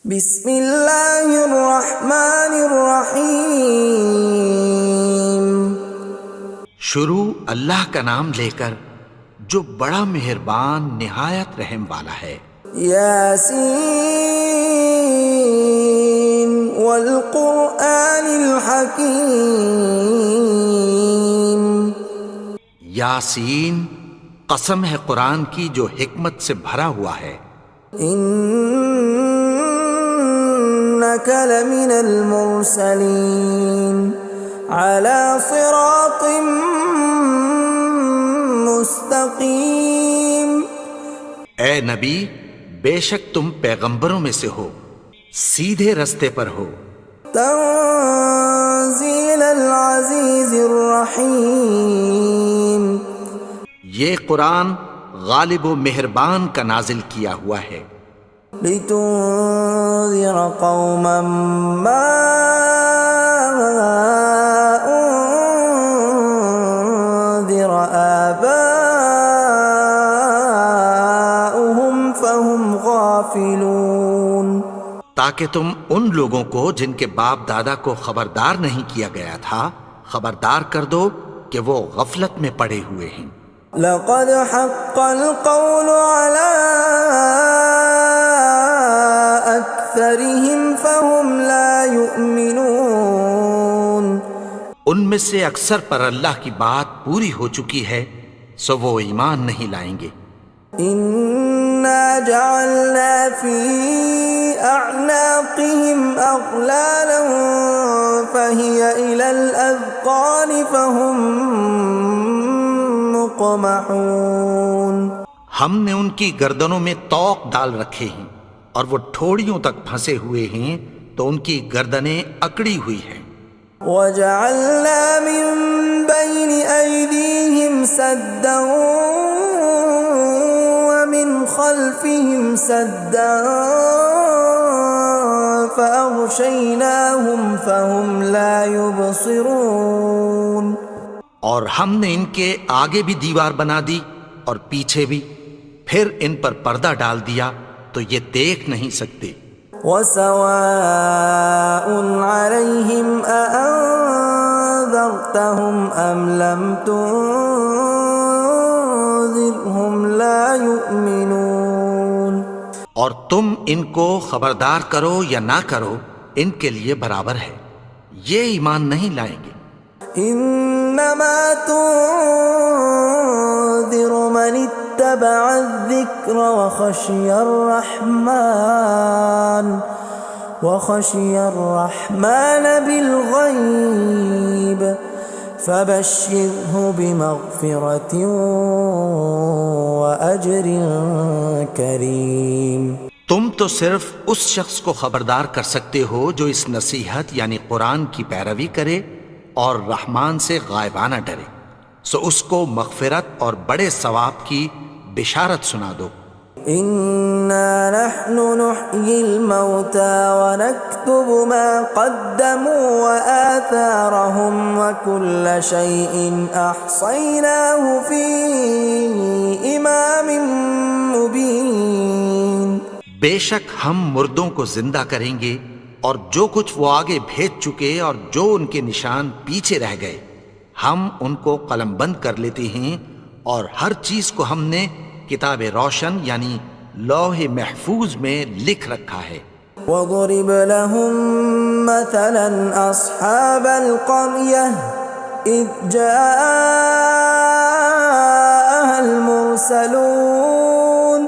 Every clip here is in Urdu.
بسم اللہ الرحمن الرحیم۔ شروع اللہ کا نام لے کر جو بڑا مہربان نہایت رحم والا ہے۔ یاسین والقرآن الحکیم۔ یاسین، قسم ہے قرآن کی جو حکمت سے بھرا ہوا ہے۔ انک لمن المرسلین علی صراط مستقیم۔ اے نبی، بے شک تم پیغمبروں میں سے ہو، سیدھے رستے پر ہو۔ تنزیل العزیز الرحیم۔ یہ قرآن غالب و مہربان کا نازل کیا ہوا ہے۔ لتنذر قوما ما انذر آباؤهم فهم غافلون۔ تاکہ تم ان لوگوں کو جن کے باپ دادا کو خبردار نہیں کیا گیا تھا خبردار کر دو کہ وہ غفلت میں پڑے ہوئے ہیں۔ لقد حق القول على أكثرهم فهم لا يؤمنون۔ ان میں سے اکثر پر اللہ کی بات پوری ہو چکی ہے سو وہ ایمان نہیں لائیں گے۔ إنا جعلنا في أعناقهم أغلالا فهي إلى الأذقان فهم مقمحون۔ ہم نے ان کی گردنوں میں طوق ڈال رکھے ہیں اور وہ ٹھوڑیوں تک پھنسے ہوئے ہیں تو ان کی گردنیں اکڑی ہوئی ہیں۔ وجعلنا من بين أيديهم سدا ومن خلفهم سدا فأغشيناهم فهم لا يبصرون۔ اور ہم نے ان کے آگے بھی دیوار بنا دی اور پیچھے بھی، پھر ان پر پردہ ڈال دیا تو یہ دیکھ نہیں سکتے۔ وسواء عليهم أأنذرتهم أم لم تنذرهم لا يؤمنون۔ اور تم ان کو خبردار کرو یا نہ کرو ان کے لیے برابر ہے، یہ ایمان نہیں لائیں گے۔ انما تنذر من اتبع الذکر وخشی الرحمن بالغیب فبشرہ بمغفرۃ واجر کریم۔ تم تو صرف اس شخص کو خبردار کر سکتے ہو جو اس نصیحت یعنی قرآن کی پیروی کرے اور رحمان سے غائبانہ ڈرے، سو اس کو مغفرت اور بڑے ثواب کی بشارت سنا دو۔ انا نحن نحيي الموتى ونكتب ما قدموا وآثارهم وكل شيء احصيناه في امام مبين۔ بے شک ہم مردوں کو زندہ کریں گے اور جو کچھ وہ آگے بھیج چکے اور جو ان کے نشان پیچھے رہ گئے ہم ان کو قلم بند کر لیتے ہیں، اور ہر چیز کو ہم نے کتاب روشن یعنی لوح محفوظ میں لکھ رکھا ہے۔ وَضُرِبَ لَهُم مَّثَلًا أَصْحَابَ الْقَرْيَةِ إِذْ جَاءَهَا الْمُرْسَلُونَ۔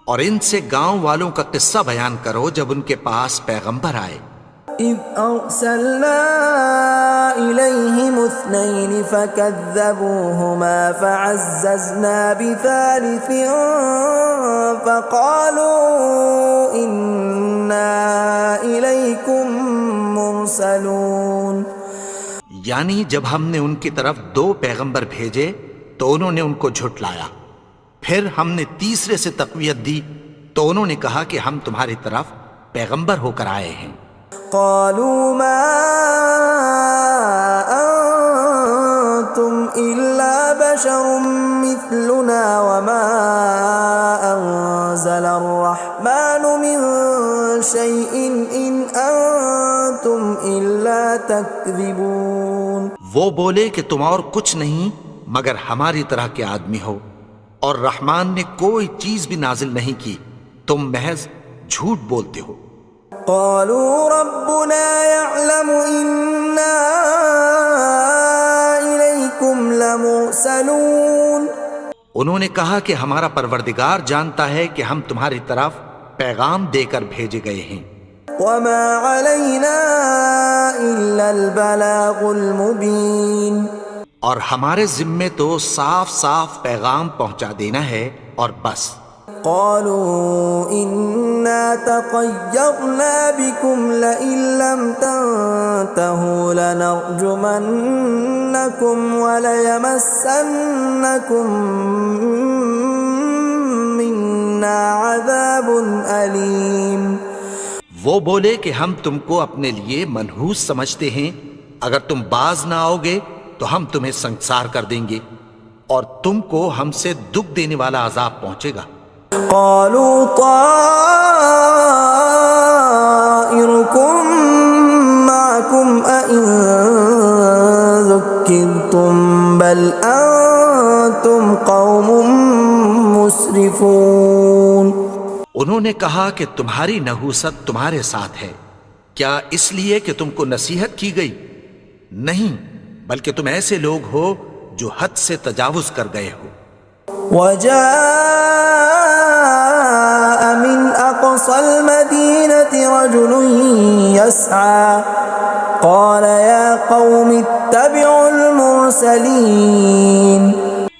اور ان سے گاؤں والوں کا قصہ بیان کرو جب ان کے پاس پیغمبر آئے۔ إِذْ أَرْسَلْنَا إِلَيْهِمُ اثْنَيْنِ فَكَذَّبُوهُمَا فَعَزَّزْنَا بِثَالِثٍ فَقَالُوا إِنَّا إِلَيْكُمْ مُرْسَلُونَ۔ یعنی جب ہم نے ان کی طرف 2 پیغمبر بھیجے تو انہوں نے ان کو جھٹلایا، پھر ہم نے تیسرے سے تقویت دی تو انہوں نے کہا کہ ہم تمہاری طرف پیغمبر ہو کر آئے ہیں۔ قالوا ما أنتم إلا بشر مثلنا وما أنزل الرحمن من شيء إن أنتم إلا تكذبون. وہ بولے کہ تم اور کچھ نہیں مگر ہماری طرح کے آدمی ہو، اور رحمان نے کوئی چیز بھی نازل نہیں کی، تم محض جھوٹ بولتے ہو. قالوا ربنا يعلم إنا إليكم لمرسلون. انہوں نے کہا کہ ہمارا پروردگار جانتا ہے کہ ہم تمہاری طرف پیغام دے کر بھیجے گئے ہیں. وما علينا إلا البلاغ المبين. اور ہمارے ذمے تو صاف صاف پیغام پہنچا دینا ہے اور بس. قالوا إنا تطيرنا بكم لئن لم تنتهوا لنرجمنكم وليمسنكم منا عذاب أليم. وہ بولے کہ ہم تم کو اپنے لیے منحوس سمجھتے ہیں، اگر تم باز نہ آؤ گے تو ہم تمہیں سنسار کر دیں گے اور تم کو ہم سے دکھ دینے والا عذاب پہنچے گا. قالوا طائركم معكم أئن ذكرتم بل أنتم قوم مسرفون. انہوں نے کہا کہ تمہاری نحوست تمہارے ساتھ ہے، کیا اس لیے کہ تم کو نصیحت کی گئی؟ نہیں، بلکہ تم ایسے لوگ ہو جو حد سے تجاوز کر گئے ہو. وجاء من أقصى المدينة رجل يسعى قال يا قوم اتبعوا المرسلين.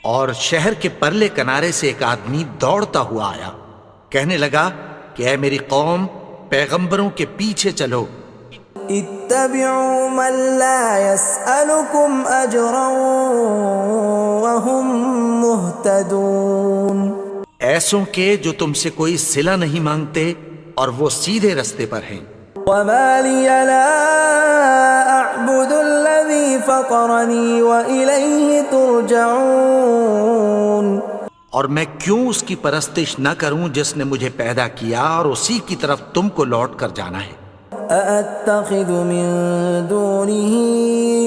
اور شہر کے پرلے کنارے سے ایک آدمی دوڑتا ہوا آیا، کہنے لگا کہ اے میری قوم، پیغمبروں کے پیچھے چلو. اتبعوا من لا يسألكم أجرا وهم مهتدون. ایسوں کے جو تم سے کوئی صلہ نہیں مانگتے اور وہ سیدھے رستے پر ہیں. وما لي لا أعبد الذي فطرني وإليه ترجعون. اور میں کیوں اس کی پرستش نہ کروں جس نے مجھے پیدا کیا اور اسی کی طرف تم کو لوٹ کر جانا ہے. أأتخذ من دونه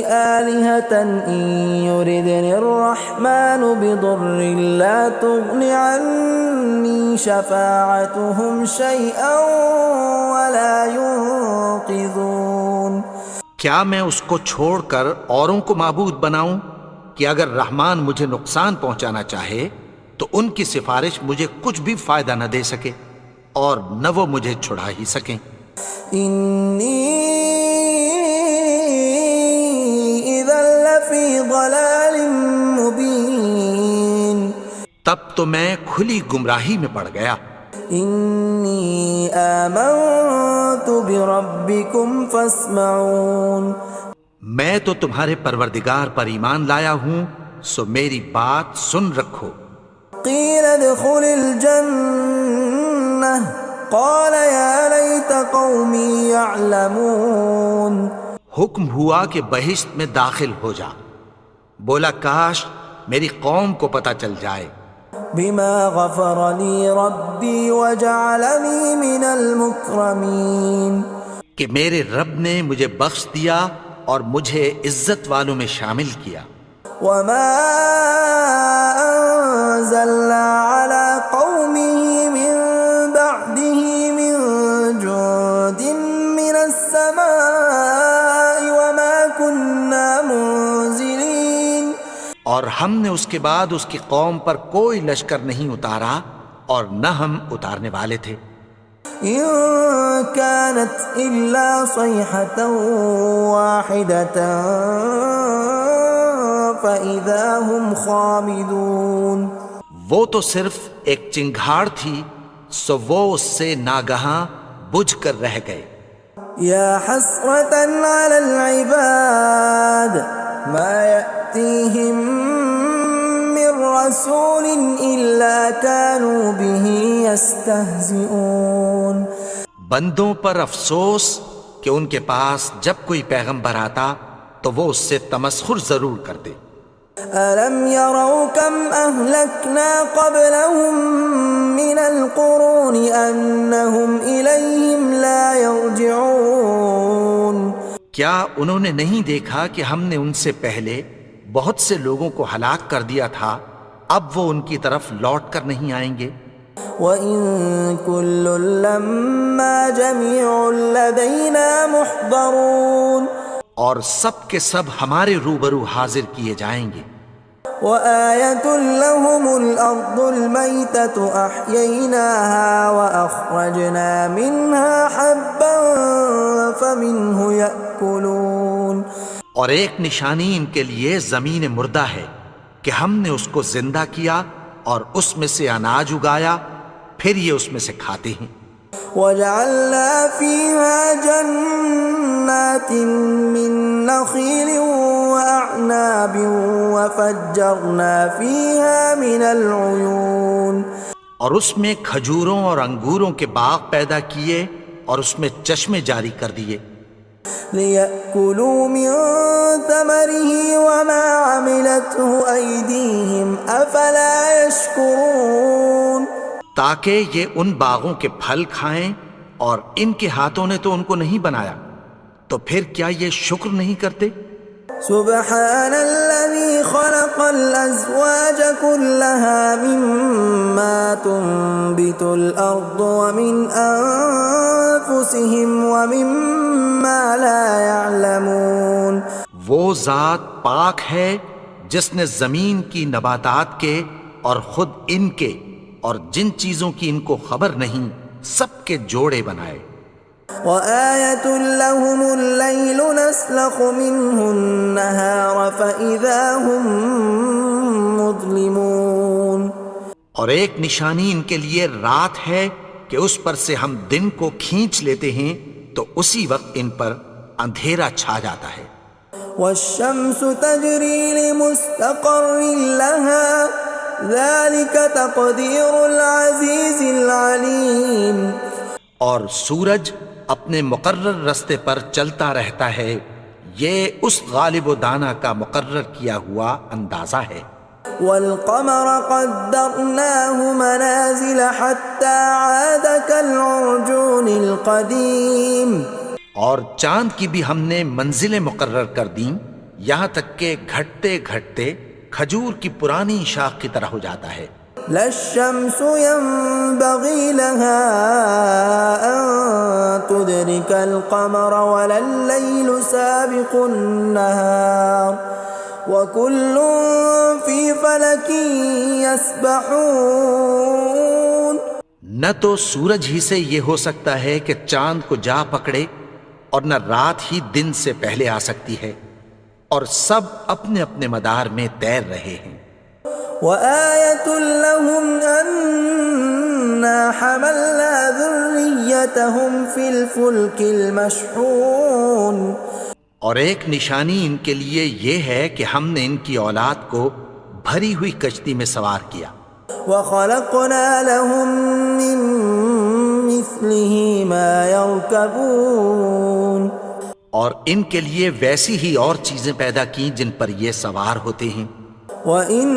آلهة إن يردني الرحمن بضر لا تغن عني شفاعتهم شيئا ولا ينقذون. کیا میں اس کو چھوڑ کر اوروں کو معبود بناؤں کہ اگر رحمان مجھے نقصان پہنچانا چاہے تو ان کی سفارش مجھے کچھ بھی فائدہ نہ دے سکے اور نہ وہ مجھے چھڑا ہی سکیں. إني إذا لفي ضلال مبين. تب تو میں کھلی گمراہی میں پڑ گیا. إني آمنت بربكم فاسمعون. میں تو تمہارے پروردگار پر ایمان لایا ہوں، سو میری بات سن رکھو. قيل ادخل الجنة قال يا ليت قومي يعلمون. حکم ہوا کہ بہشت میں داخل ہو جا. بولا کاش میری قوم کو پتہ چل جائے. بما غفر لي ربي وجعلني من المكرمين. کہ میرے رب نے مجھے بخش دیا اور مجھے عزت والوں میں شامل کیا. وما أنزلنا على قومه من بعده من جند من السماء وما كنا منزلين. اور ہم نے اس کے بعد اس کی قوم پر کوئی لشکر نہیں اتارا اور نہ ہم اتارنے والے تھے. إن كانت إلا صيحة واحدة فإذا هم خامدون. وہ تو صرف ایک چنگھاڑ تھی، سو وہ اس سے ناگہاں بجھ کر رہ گئے. يا حسرة على العباد ما يأتيهم من رسول إلا كانوا به يستهزئون. بندوں پر افسوس کہ ان کے پاس جب کوئی پیغمبر آتا تو وہ اس سے تمسخر ضرور کرتے. ألم يروا كم أهلكنا قبلهم من القرون أنهم إليهم لا يرجعون کیا انہوں نے نہیں دیکھا کہ ہم نے ان سے پہلے بہت سے لوگوں کو ہلاک کر دیا تھا، اب وہ ان کی طرف لوٹ کر نہیں آئیں گے؟ وَإِن كُلٌّ لَّمَّا جَمِيعٌ لَّدَيْنَا مُحْضَرُونَ اور سب کے سب ہمارے روبرو حاضر کیے جائیں گے۔ وَآيَةٌ لَّهُمُ الْأَرْضُ الْمَيْتَةُ أَحْيَيْنَاهَا وَأَخْرَجْنَا مِنْهَا حَبًّا فَمِنْهُ يَأْكُلُونَ اور ایک نشانی ان کے لیے زمین مردہ ہے کہ ہم نے اس کو زندہ کیا اور اس میں سے اناج اگایا، پھر یہ اس میں سے کھاتے ہیں۔ وَجَعَلْنَا فِيهَا جَنَّاتٍ مِّن نَّخِيلٍ وَأَعْنَابٍ وَفَجَّرْنَا فِيهَا مِنَ الْعُيُونِ اور اس میں کھجوروں اور انگوروں کے باغ پیدا کیے اور اس میں چشمے جاری کر دیے، لِيَأْكُلُوا مِن ثَمَرِهِ وَمَا عَمِلَتْهُ أَيْدِيهِمْ أَفَلَا يَشْكُرُونَ تاکہ یہ ان باغوں کے پھل کھائیں، اور ان کے ہاتھوں نے تو ان کو نہیں بنایا، تو پھر کیا یہ شکر نہیں کرتے؟ سبحان الذي خلق الأزواج كلها مما تنبت الأرض ومن أنفسهم ومما لا يعلمون وہ ذات پاک ہے جس نے زمین کی نباتات کے اور خود ان کے اور جن چیزوں کی ان کو خبر نہیں سب کے جوڑے بنائے۔ وآية لهم الليل نسلخ منه النهار فإذا هم مظلمون اور ایک نشانی ان کے لیے رات ہے کہ اس پر سے ہم دن کو کھینچ لیتے ہیں تو اسی وقت ان پر اندھیرا چھا جاتا ہے۔ والشمس تجري لمستقر لها ذلك تقدير العزيز العليم اور سورج اپنے مقرر رستے پر چلتا رہتا ہے، یہ اس غالب و دانا کا مقرر کیا ہوا اندازہ ہے۔ والقمر قدرناه منازل حتى عاد كالعرجون القديم اور چاند کی بھی ہم نے منزلیں مقرر کر دیں، یہاں تک کہ گھٹتے گھٹتے کھجور کی پرانی شاخ کی طرح ہو جاتا ہے۔ لا الشمس ينبغي لها أن تدرك القمر ولا الليل سابق النهار وكل في فلك يسبحون نہ تو سورج ہی سے یہ ہو سکتا ہے کہ چاند کو جا پکڑے، اور نہ رات ہی دن سے پہلے آ سکتی ہے، اور سب اپنے اپنے مدار میں تیر رہے ہیں۔ وآية لهم أنا حملنا ذريتهم في الفلك المشحون اور ایک نشانی ان کے لیے یہ ہے کہ ہم نے ان کی اولاد کو بھری ہوئی کشتی میں سوار کیا۔ وخلقنا لهم من مثله ما يركبون اور ان کے لیے ویسی ہی اور چیزیں پیدا کی جن پر یہ سوار ہوتے ہیں۔ وَإِن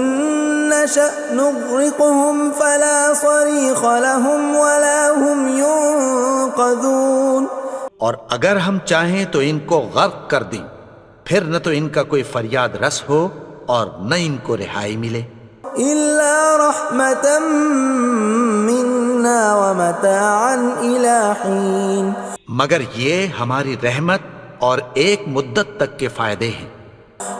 نَّشَأْ نُغْرِقْهُمْ فَلَا صَرِيخَ لَهُمْ وَلَا هُمْ يُنقَذُونَ اور اگر ہم چاہیں تو ان کو غرق کر دیں، پھر نہ تو ان کا کوئی فریاد رس ہو اور نہ ان کو رہائی ملے۔ إِلَّا رَحْمَةً مِّنَّا وَمَتَاعًا إِلَىٰ حِينٍ مگر یہ ہماری رحمت اور ایک مدت تک کے فائدے ہیں۔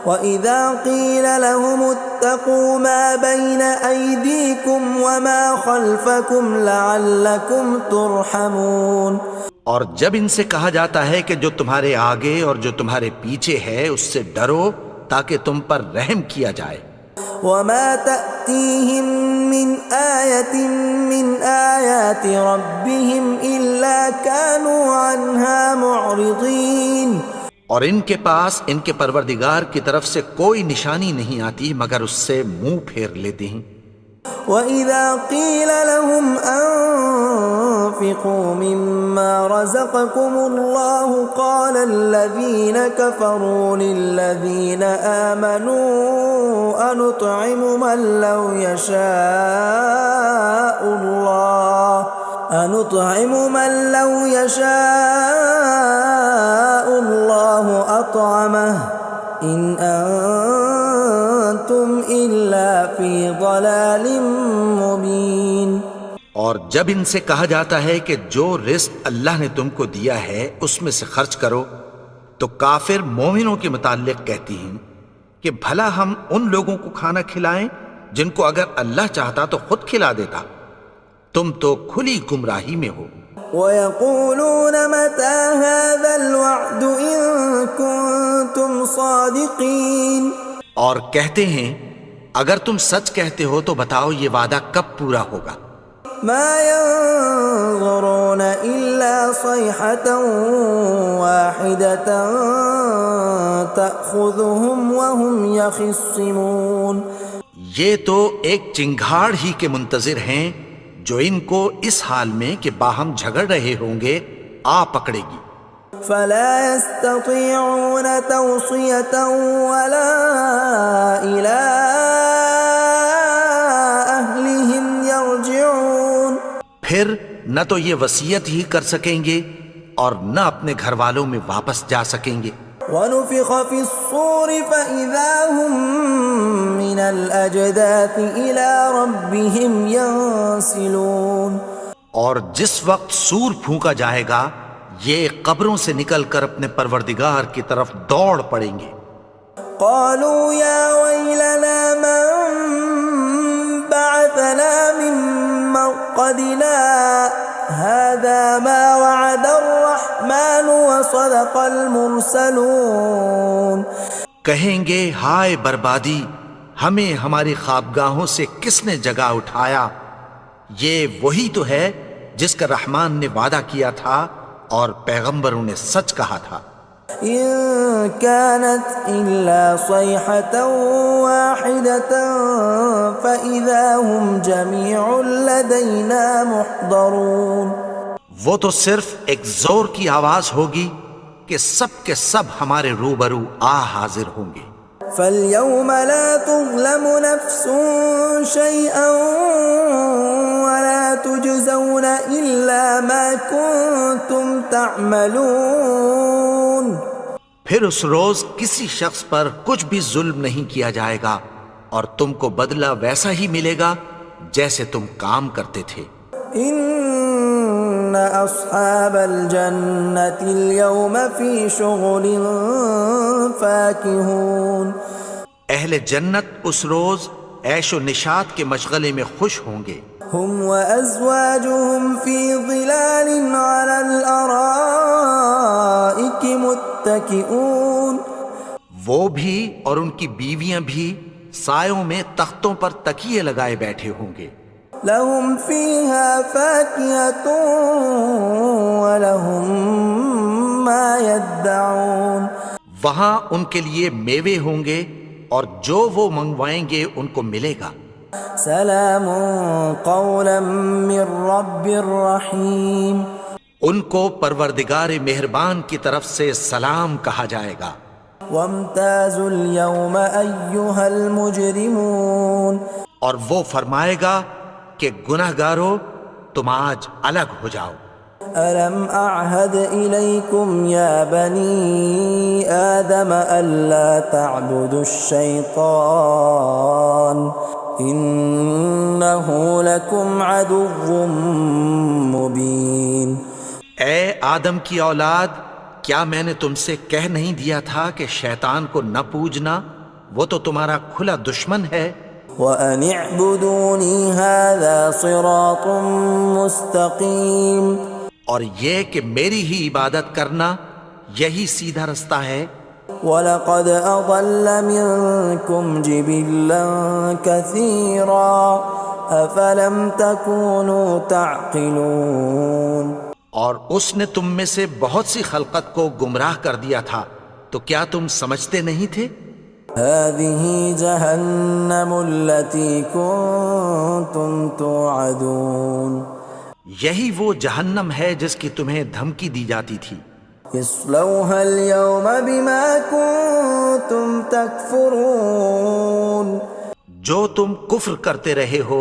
وَإِذَا قِيلَ لَهُمُ اتَّقُوا مَا بَيْنَ أَيْدِيكُمْ وَمَا خَلْفَكُمْ لَعَلَّكُمْ تُرْحَمُونَ اور جب ان سے کہا جاتا ہے کہ جو تمہارے آگے اور جو تمہارے پیچھے ہے اس سے ڈرو تاکہ تم پر رحم کیا جائے۔ وَمَا تَأْتِيهِم مِّنْ آيَةٍ مِّنْ آيَاتِ رَبِّهِمْ إِلَّا كَانُوا عَنْهَا مُعْرِضِينَ اور ان کے پاس ان کے پروردگار کی طرف سے کوئی نشانی نہیں آتی مگر اس سے منہ پھیر لیتے ہیں۔ وَإِذَا قِيلَ لَهُمْ أَنفِقُوا مِمَّا رَزَقَكُمُ اللَّهُ قَالَ الَّذِينَ كَفَرُوا لِلَّذِينَ آمَنُوا أَنُطْعِمُ مَن لَّوْ يَشَاءُ اللَّهُ أَطْعَمَهُ إِنْ أَنْتُمْ إِلَّا فِي ضَلَالٍ مُبِينٍ۔ اور جب ان سے کہا جاتا ہے کہ جو رزق اللہ نے تم کو دیا ہے اس میں سے خرچ کرو، تو کافر مومنوں کے متعلق کہتی ہیں کہ بھلا ہم ان لوگوں کو کھانا کھلائیں جن کو اگر اللہ چاہتا تو خود کھلا دیتا، تم تو کھلی گمراہی میں ہو۔ وَيَقُولُونَ مَتَى هَذَا الْوَعْدُ إِن كُنتُمْ صَادِقِينَ، اور کہتے ہیں اگر تم سچ کہتے ہو تو بتاؤ یہ وعدہ کب پورا ہوگا۔ مَا يَنظُرُونَ إِلَّا صَيْحَةً وَاحِدَةً تَأْخُذُهُمْ وَهُمْ يَخِصِّمُونَ، یہ تو ایک چنگھاڑ ہی کے منتظر ہیں جو ان کو اس حال میں کہ باہم جھگڑ رہے ہوں گے آ پکڑے گی۔ فَلَا يَسْتَطِيعُونَ تَوْصِيَةً وَلَا إِلَىٰ أَهْلِهِمْ يَرْجِعُونَ، پھر نہ تو یہ وصیت ہی کر سکیں گے اور نہ اپنے گھر والوں میں واپس جا سکیں گے۔ وَنُفِخَ فِي الصُّورِ فَإِذَا هُم مِّنَ الْأَجْدَاثِ إِلَىٰ رَبِّهِمْ يَنسِلُونَ، اور جس وقت سور پھونکا جائے گا یہ قبروں سے نکل کر اپنے پروردگار کی طرف دوڑ پڑیں گے۔ قَالُوا يَا وَيْلَنَا مَن بَعَثَنَا مِن مَّرْقَدِنَا هَٰذَا مَا وَعَدَ الرَّحْمَٰنُ وَصَدَقَ الْمُرْسَلُونَ، کہیں گے ہائے بربادی، ہمیں ہماری خوابگاہوں سے کس نے جگا اٹھایا، یہ وہی تو ہے جس کا رحمان نے وعدہ کیا تھا اور پیغمبروں نے سچ کہا تھا۔ إِن كَانَتْ إِلَّا صَيْحَةً وَاحِدَةً فَإِذَا هُمْ جَمِيعٌ لَدَيْنَا مُحْضَرُونَ، وہ تو صرف ایک زور کی آواز ہوگی کہ سب کے سب ہمارے روبرو آ حاضر ہوں گے۔ فَالْيَوْمَ لَا تُظْلَمُ نَفْسٌ شَيْئًا وَلَا تُجْزَوْنَ إِلَّا مَا كُنتُمْ تَعْمَلُونَ، پھر اس روز کسی شخص پر کچھ بھی ظلم نہیں کیا جائے گا اور تم کو بدلہ ویسا ہی ملے گا جیسے تم کام کرتے تھے۔ إِنَّ أَصْحَابَ الْجَنَّةِ الْيَوْمَ فِي شُغُلٍ فَاكِهُونَ، اہل جنت اس روز عیش و نشاط کے مشغلے میں خوش ہوں گے۔ هُمْ وَأَزْوَاجُهُمْ فِي ظِلَالٍ عَلَى الْأَرَائِكِ مُتَّكِئُونَ، وہ بھی اور ان کی بیویاں بھی سایوں میں تختوں پر تکیے لگائے بیٹھے ہوں گے۔ لَهُمْ فِيهَا فَاكِهَةٌ وَلَهُمْ مَا يَدَّعُونَ، وہاں ان کے لیے میوے ہوں گے اور جو وہ منگوائیں گے ان کو ملے گا۔ سلام قولا من رب رحیم، ان کو پروردگار مہربان کی طرف سے سلام کہا جائے گا۔ وامتازوا اليوم ایھا المجرمون، اور وہ فرمائے گا کہ گنہگارو تم آج الگ ہو جاؤ۔ ألم أعهد إليكم يا بني آدم ألا تعبدوا الشيطان إنه لكم عدو مبين۔ اے آدم کی اولاد، کیا میں نے تم سے کہہ نہیں دیا تھا کہ شیطان کو نہ پوجنا، وہ تو تمہارا کھلا دشمن ہے۔ وَأَنِ اعْبُدُونِي هَذَا صِرَاطٌ مُسْتَقِيمٌ، اور یہ کہ میری ہی عبادت کرنا یہی سیدھا رستہ ہے۔ وَلَقَدْ أَضَلَّ مِنكُمْ جِبِلًّا كَثِيرًا أَفَلَمْ تَكُونُوا تَعْقِلُونَ، اور اس نے تم میں سے بہت سی خلقت کو گمراہ کر دیا تھا، تو کیا تم سمجھتے نہیں تھے؟ هذه جهنم التي كنتم توعدون یہی وہ جہنم ہے جس کی تمہیں دھمکی دی جاتی تھی. اصلوها اليوم بما كنتم تكفرون جو تم کفر کرتے رہے ہو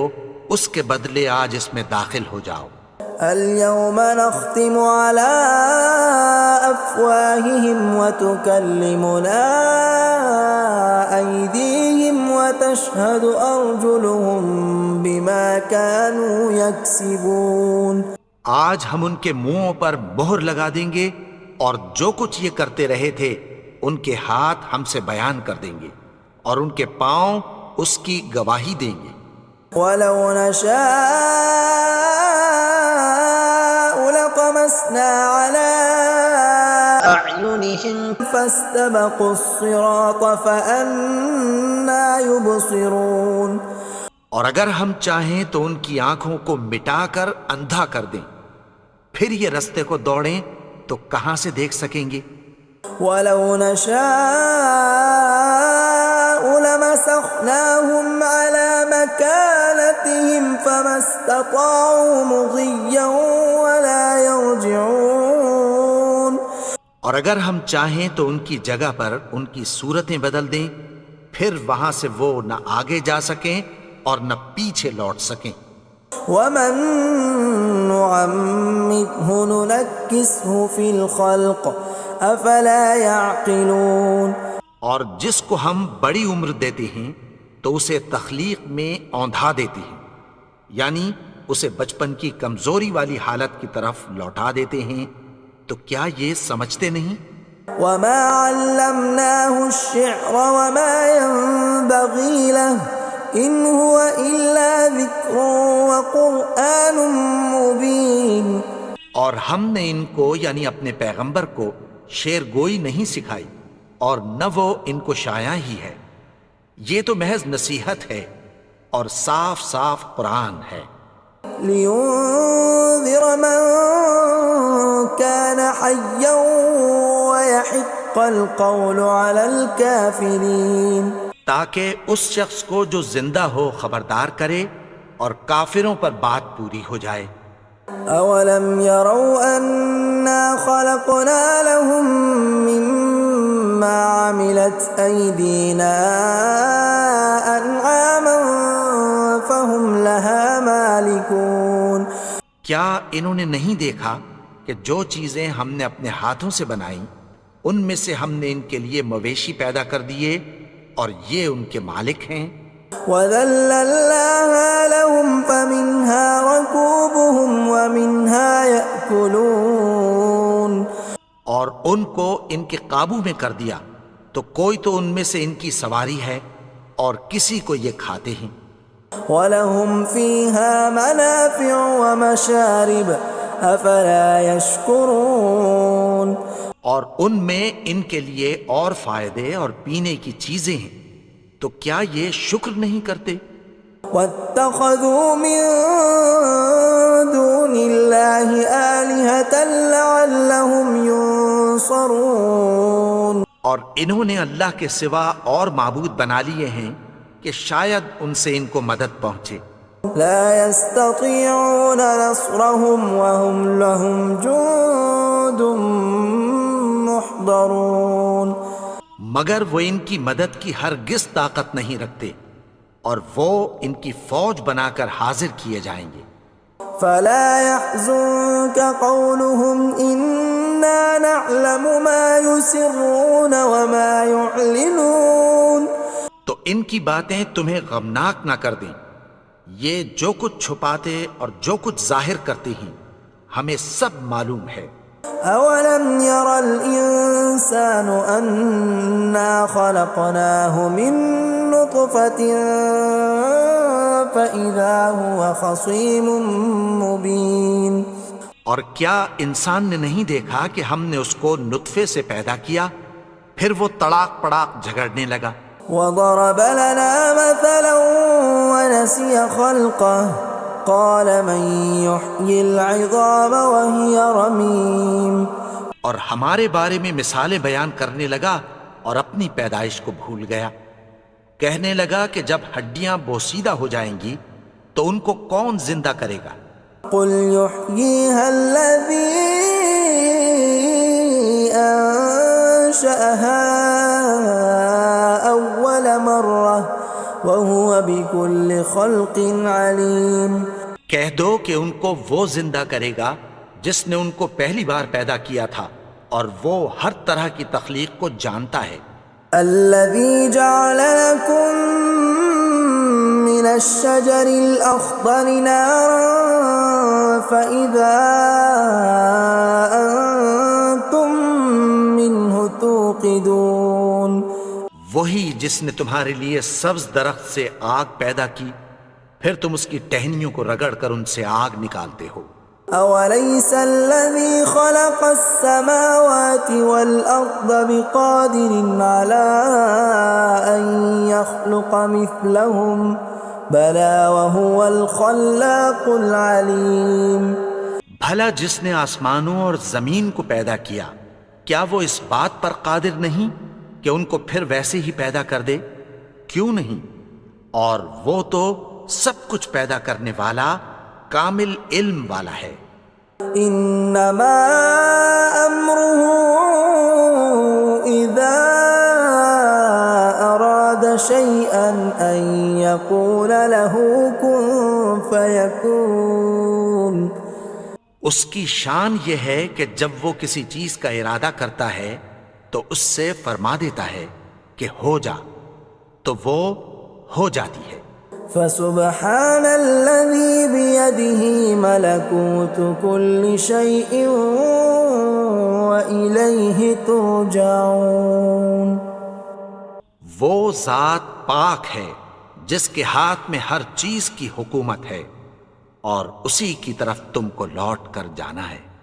اس کے بدلے آج اس میں داخل ہو جاؤ. اليوم نختم على أفواههم وتكلمنا أيديهم وتشهد أرجلهم بما كانوا يكسبون. آج ہم ان کے منہوں پر مہر لگا دیں گے اور جو کچھ یہ کرتے رہے تھے ان کے ہاتھ ہم سے بیان کر دیں گے اور ان کے پاؤں اس کی گواہی دیں گے. وَلَوْ نَشَاءُ لَطَمَسْنَا عَلَىٰ أَعْيُنِهِمْ فَاسْتَبَقُوا الصِّرَاطَ فَأَنَّىٰ يُبْصِرُونَ. اور اگر ہم چاہیں تو ان کی آنکھوں کو مٹا کر اندھا کر دیں، پھر یہ رستے کو دوڑیں تو کہاں سے دیکھ سکیں گے. وَلَوْ نَشَاءُ لَمَسَخْنَاهُمْ عَلَىٰ مَكَانَتِهِمْ فَمَا اسْتَطَاعُوا مُضِيًّا وَلَا يَرْجِعُونَ. اور اگر ہم چاہیں تو ان کی جگہ پر ان کی صورتیں بدل دیں، پھر وہاں سے وہ نہ آگے جا سکیں اور نہ پیچھے لوٹ سکیں. وَمَن نُّعَمِّرْهُ نُنَكِّسْهُ فِي الْخَلْقِ أَفَلَا يَعْقِلُونَ. اور جس کو ہم بڑی عمر دیتے ہیں تو اسے تخلیق میں اوندھا دیتے ہیں، یعنی اسے بچپن کی کمزوری والی حالت کی طرف لوٹا دیتے ہیں. تو کیا یہ سمجھتے نہیں؟ وَمَا عَلَّمْنَاهُ الشِّعْرَ وَمَا يَنبَغِي لَهُ إِنْ هُوَ إِلَّا ذِكْرٌ وَقُرْآنٌ مُبِينٌ. اور ہم نے ان کو یعنی اپنے پیغمبر کو شعر گوئی نہیں سکھائی اور نہ وہ ان کو شایع ہی ہے، یہ تو محض نصیحت ہے اور صاف صاف قرآن ہے. لِيُنذِرَ مَن كَانَ حَيًّا وَيَحِقَّ الْقَوْلُ عَلَى الْكَافِرِينَ. تاکہ اس شخص کو جو زندہ ہو خبردار کرے اور کافروں پر بات پوری ہو جائے. أَوَلَمْ يَرَوْا أَنَّا خَلَقْنَا لَهُم مِّمَّا عَمِلَتْ أَيْدِينَا أَنْعَامًا فَهُمْ لَهَا مَالِكُونَ. کیا انہوں نے نہیں دیکھا کہ جو چیزیں ہم نے اپنے ہاتھوں سے بنائیں ان میں سے ہم نے ان کے لیے مویشی پیدا کر دیے اور یہ ان کے مالک ہیں. وَذَلَّلْنَاهَا لَهُمْ فَمِنْهَا رَكُوبُهُمْ وَمِنْهَا يَأْكُلُونَ. اور ان کو ان کے قابو میں کر دیا تو کوئی تو ان میں سے ان کی سواری ہے اور کسی کو یہ کھاتے ہیں. وَلَهُمْ فِيهَا مَنَافِعُ وَمَشَارِبُ أَفَلَا يَشْكُرُونَ. اور ان میں ان کے لیے اور فائدے اور پینے کی چیزیں ہیں، تو کیا یہ شکر نہیں کرتے؟ وَاتَّخَذُوا مِن دُونِ اللَّهِ آلِهَةً لَعَلَّهُمْ يُنصَرُونَ. اور انہوں نے اللہ کے سوا اور معبود بنا لیے ہیں کہ شاید ان سے ان کو مدد پہنچے. لا يستطيعون نصرهم وهم لهم جند محضرون. مگر وہ ان کی مدد کی ہرگز طاقت نہیں رکھتے اور وہ ان کی فوج بنا کر حاضر کیے جائیں گے. فلا يحزنك قولهم إنا نعلم ما يسرون وما يعلنون. تو ان کی باتیں تمہیں غمناک نہ کر دیں، یہ جو کچھ چھپاتے اور جو کچھ ظاہر کرتے ہیں ہمیں سب معلوم ہے. أولم ير الإنسان أنا خلقناه من نطفة فإذا هو خصيم مبين. اور کیا انسان نے نہیں دیکھا کہ ہم نے اس کو نطفے سے پیدا کیا پھر وہ تڑاک پڑاک جھگڑنے لگا. وضرب لنا مثلا ونسي خلقه قال من يحيي العظام وهي رميم. اور ہمارے بارے میں مثالیں بیان کرنے لگا اور اپنی پیدائش کو بھول گیا. کہنے لگا کہ جب ہڈیاں بوسیدہ ہو جائیں گی تو ان کو کون زندہ کرے گا؟ قل يحييها الذي أنشأها أول مرة وهو بكل خلق عليم۔ کہہ دو کہ ان کو وہ زندہ کرے گا جس نے ان کو پہلی بار پیدا کیا تھا اور وہ ہر طرح کی تخلیق کو جانتا ہے۔ الذي جعل لكم من الشجر الأخضر نارا فإذا أنتم منه توقدون۔ وہی جس نے تمہارے لیے سبز درخت سے آگ پیدا کی، پھر تم اس کی ٹہنیوں کو رگڑ کر ان سے آگ نکالتے ہو۔ أوليس الذي خلق السماوات والأرض بقادر على أن يخلق مثلهم بلى وهو الخلاق العليم۔ بھلا جس نے آسمانوں اور زمین کو پیدا کیا، کیا وہ اس بات پر قادر نہیں کہ ان کو پھر ویسے ہی پیدا کر دے؟ کیوں نہیں؟ اور وہ تو سب کچھ پیدا کرنے والا، کامل علم والا ہے۔ انما امره اذا اراد شيئا ان يقول له كن فيكون۔ اس کی شان یہ ہے کہ جب وہ کسی چیز کا ارادہ کرتا ہے تو اس سے فرما دیتا ہے کہ ہو جا، تو وہ ہو جاتی ہے۔ فسبحان الذي بيده ملكوت كل شيء وإليه ترجعون۔ وہ ذات پاک ہے جس کے ہاتھ میں ہر چیز کی حکومت ہے اور اسی کی طرف تم کو لوٹ کر جانا ہے۔